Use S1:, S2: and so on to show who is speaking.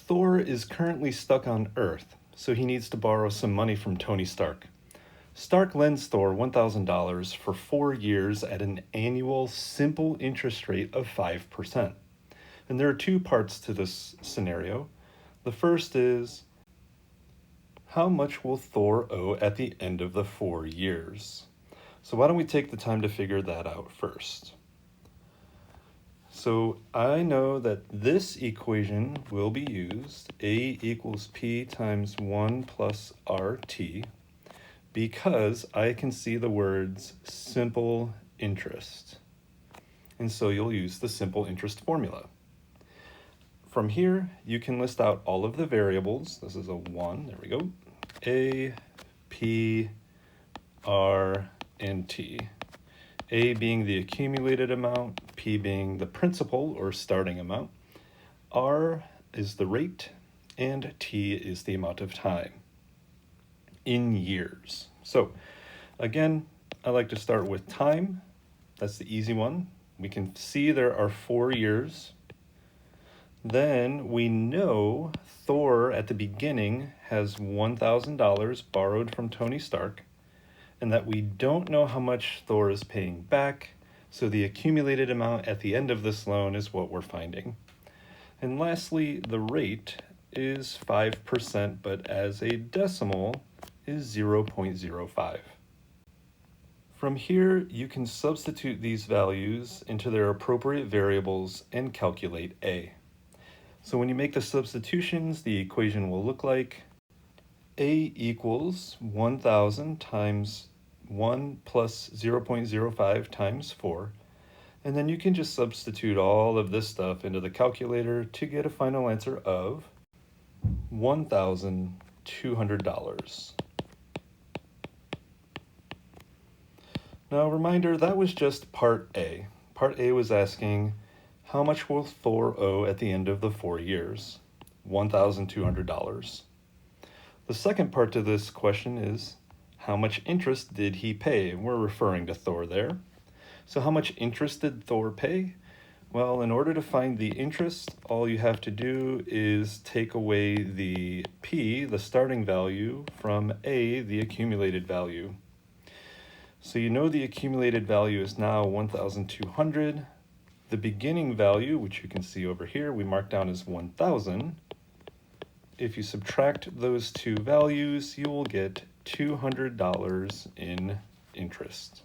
S1: Thor is currently stuck on Earth, so he needs to borrow some money from Tony Stark. Stark lends Thor $1,000 for 4 years at an annual simple interest rate of 5%. And there are two parts to this scenario. The first is, how much will Thor owe at the end of the 4 years? So why don't we take the time to figure that out first? So I know that this equation will be used, A equals P times 1 plus RT, because I can see the words simple interest. And so you'll use the simple interest formula. From here, you can list out all of the variables. This is a 1, there we go. A, P, R, and T. A being the accumulated amount, P being the principal or starting amount, R is the rate, and T is the amount of time in years. So again, I like to start with time. That's the easy one. We can see there are 4 years. Then we know Thor at the beginning has $1,000 borrowed from Tony Stark, and that we don't know how much Thor is paying back, so the accumulated amount at the end of this loan is what we're finding. And lastly, the rate is 5%, but as a decimal is 0.05. From here, you can substitute these values into their appropriate variables and calculate A. So when you make the substitutions, the equation will look like A equals 1,000 times 1 plus 0.05 times 4. And then you can just substitute all of this stuff into the calculator to get a final answer of $1,200. Now, reminder, that was just part A. Part A was asking, how much will Thor owe at the end of the 4 years? $1,200. The second part to this question is, how much interest did he pay? We're referring to Thor there. So how much interest did Thor pay? Well, in order to find the interest, all you have to do is take away the P, the starting value, from A, the accumulated value. So you know the accumulated value is now 1,200. The beginning value, which you can see over here, we marked down as 1,000. If you subtract those two values, you will get $200 in interest.